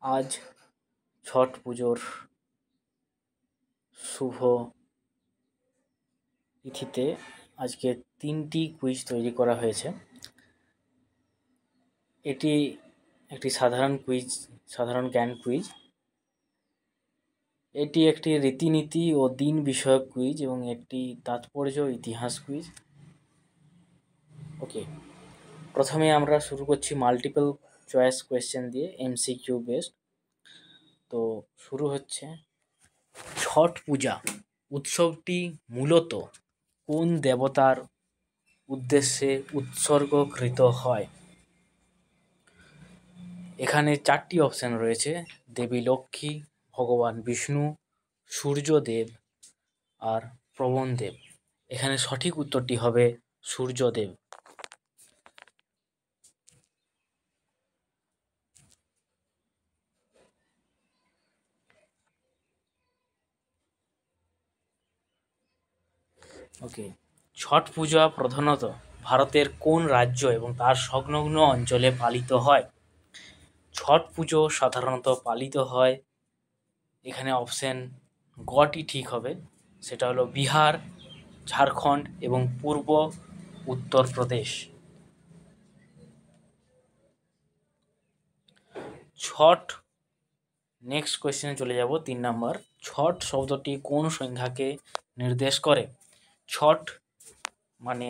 আজ ছট পুজোর শুভ তিথিতে আজকে 3টি কুইজ তৈরি করা হয়েছে। এটি একটি সাধারণ জ্ঞান কুইজ। এটি একটি রীতিনীতি ও দিন বিষয়ক কুইজ এবং একটি তাৎপর্য ইতিহাস কুইজ। ওকে, প্রথমে আমরা শুরু করছি মাল্টিপল চয়েস কোয়েশ্চেন দিয়ে, এমসিকিউ বেসড। তো শুরু হচ্ছে, ছট পূজা উৎসবটি মূলত কোন দেবতার উদ্দেশ্যে উৎসর্গকৃত হয়? এখানে 4টি অপশন রয়েছে: দেবী লক্ষ্মী, ভগবান বিষ্ণু, সূর্যদেব আর প্রবণদেব। এখানে সঠিক উত্তরটি হবে সূর্যদেব। ওকে, ছট পূজা প্রধানত ভারতের কোন রাজ্য এবং তার সংলগ্ন অঞ্চলে পালিত হয়? ছট পুজো সাধারণত পালিত হয়, এখানে অপশন গটি ঠিক হবে, সেটা হলো বিহার, ঝাড়খণ্ড এবং পূর্ব উত্তরপ্রদেশ। ছট, নেক্সট কোয়েশ্চেনে চলে যাব, 3 নাম্বার। ছট শব্দটি কোন সংখ্যাকে নির্দেশ করে? ছট মানে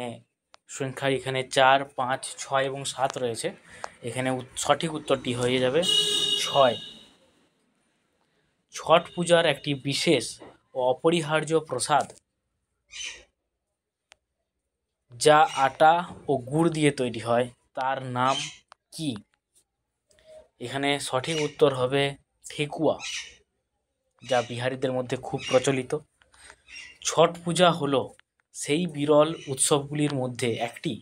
সংখ্যা এখানে 4, 5, 6 এবং 7 রয়েছে। এখানে সঠিক উত্তরটি হয়ে যাবে 6। ছট পূজার একটি বিশেষ ও অপরিহার্য প্রসাদ যা আটা ও গুড় দিয়ে তৈরি হয় তার নাম কি? এখানে সঠিক উত্তর হবে ঠেকুয়া, যা বিহারিদের মধ্যে খুব প্রচলিত। ছট পূজা হলো সেই বিরল উৎসবগুলির মধ্যে একটি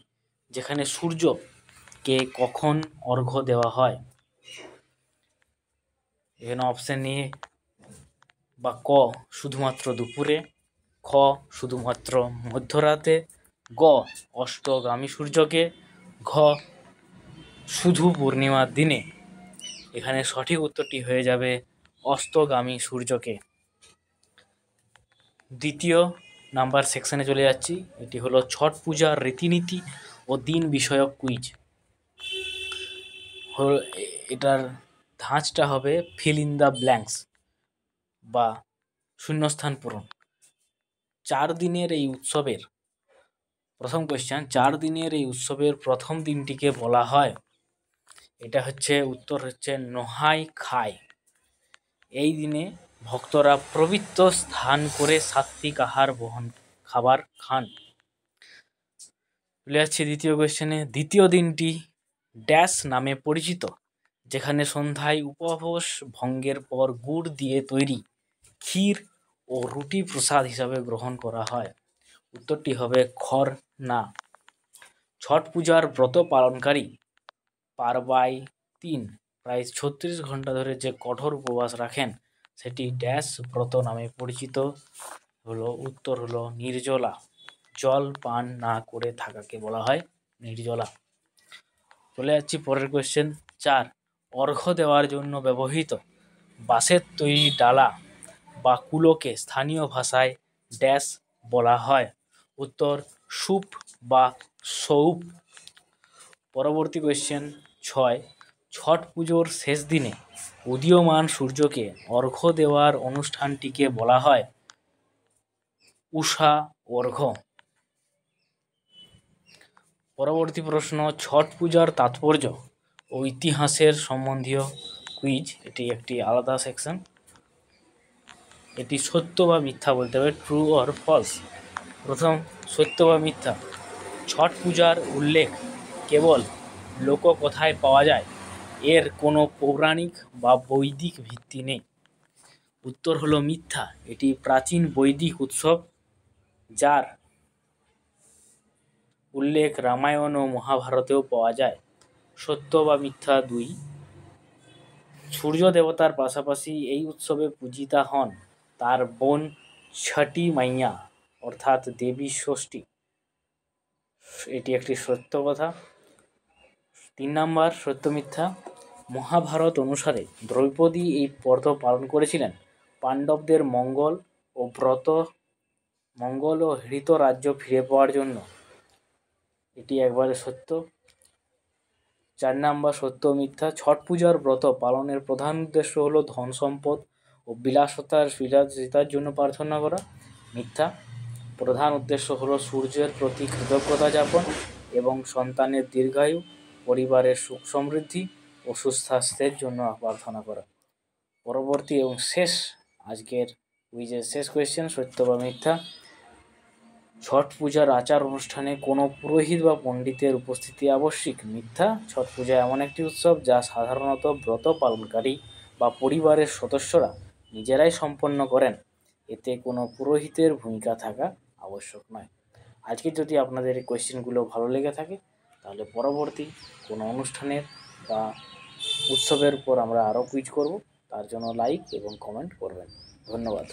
যেখানে সূর্যকে কখন অর্ঘ্য দেওয়া হয়? এখানে অপশন নিয়ে বা ক শুধুমাত্র দুপুরে, খ শুধুমাত্র মধ্যরাতে, গ অস্তগামী সূর্যকে, ঘ শুধু পূর্ণিমার দিনে। এখানে সঠিক উত্তরটি হয়ে যাবে অস্তগামী সূর্যকে। দ্বিতীয় নাম্বার সেকশনে চলে যাচ্ছি। এটি হলো ছট পূজার রীতিনীতি ও দিন বিষয়ক কুইজ। এটার ধাঁচটা হবে ফিল ইন দ্য ব্ল্যাঙ্কস বা শূন্যস্থান পূরণ। 4 দিনের এই উৎসবের প্রথম কোয়েশ্চেন, 4 দিনের এই উৎসবের প্রথম দিনটিকে বলা হয়, এটা হচ্ছে উত্তর হচ্ছে নোহাই খাই। এই দিনে ভক্তরা পবিত্র স্নান করে সাত্বিক খাবার খান। চলে যাচ্ছে দ্বিতীয় কোয়েশ্চেনে। দ্বিতীয় দিনটি ড্যাশ নামে পরিচিত, যেখানে সন্ধ্যায় উপবাস ভঙ্গের পর গুড় দিয়ে তৈরি ক্ষীর ও রুটি প্রসাদ হিসাবে গ্রহণ করা হয়। উত্তরটি হবে খরনা। ছট পূজার ব্রত পালনকারী পারবাই 3 প্রায় 36 ঘন্টা ধরে যে কঠোর উপবাস রাখেন সেটি ড্যাশ ব্রত নামে পরিচিত। উত্তর হলো নির্জলা। জল পান না করে থাকাকে বলা হয় নির্জলা। চলে যাচ্ছি পরের কোয়েশ্চেন 4। অর্ঘ্য দেওয়ার জন্য ব্যবহৃত বাঁশের তৈরি ডালা বা কুলোকে স্থানীয় ভাষায় ড্যাশ বলা হয়? উত্তর সুপ বা সৌপ। পরবর্তী কোয়েশ্চেন 6। ছট পুজোর শেষ দিনে উদীয়মান সূর্যকে অর্ঘ্য দেওয়ার অনুষ্ঠানটিকে বলা হয় উষা অর্ঘ্য। পরবর্তী প্রশ্ন, ছট পূজার তাৎপর্য ও ইতিহাসের সম্বন্ধীয় কুইজ। এটি একটি আলাদা সেকশন। এটি সত্য বা মিথ্যা বলতে হবে, ট্রু অর ফলস। প্রথম, সত্য বা মিথ্যা, ছট পূজার উল্লেখ কেবল লোককথায় পাওয়া যায়, এর কোনো পৌরাণিক বা বৈদিক ভিত্তি নেই। উত্তর হলো মিথ্যা, এটি প্রাচীন বৈদিক উৎসব যার উল্লেখ রামায়ণ ও মহাভারতেও পাওয়া যায়। সত্য বা মিথ্যা 2, সূর্য দেবতার পাশাপাশি এই উৎসবে পূজিতা হন তার বোন ছটি মাইয়া অর্থাৎ দেবী ষষ্ঠী। এটি একটি সত্য কথা। 3 নাম্বার সত্য মিথ্যা, মহাভারত অনুসারে দ্রৌপদী এই ব্রত পালন করেছিলেন পাণ্ডবদের মঙ্গল ও হৃত রাজ্য ফিরে পাওয়ার জন্য। এটি একবারে সত্য। 4 নাম্বার সত্য ও মিথ্যা। ছট পূজার ব্রত পালনের প্রধান উদ্দেশ্য হলো ধন সম্পদ ও বিলাসিতার জন্য প্রার্থনা করা। মিথ্যা। প্রধান উদ্দেশ্য হলো সূর্যের প্রতি কৃতজ্ঞতা যাপন এবং সন্তানের দীর্ঘায়ু, পরিবারের সুখ সমৃদ্ধি ও সুস্বাস্থ্যের জন্য প্রার্থনা করা। পরবর্তী এবং শেষ আজকের কুইজের শেষ কোয়েশ্চেন, সত্য বা মিথ্যা। ছট পূজার আচার অনুষ্ঠানে কোনো পুরোহিত বা পণ্ডিতের উপস্থিতি আবশ্যিক। মিথ্যা। ছট পূজা এমন একটি উৎসব যা সাধারণত ব্রত পালনকারী বা পরিবারের সদস্যরা নিজেরাই সম্পন্ন করেন, এতে কোনো পুরোহিতের ভূমিকা থাকা আবশ্যক নয়। আজকে যদি আপনাদের এই কোয়েশ্চেনগুলো ভালো লেগে থাকে তাহলে পরবর্তী কোনো অনুষ্ঠানের বা উৎসবের উপর আমরা আরও কুইজ করব, তার জন্য লাইক এবং কমেন্ট করবেন। ধন্যবাদ।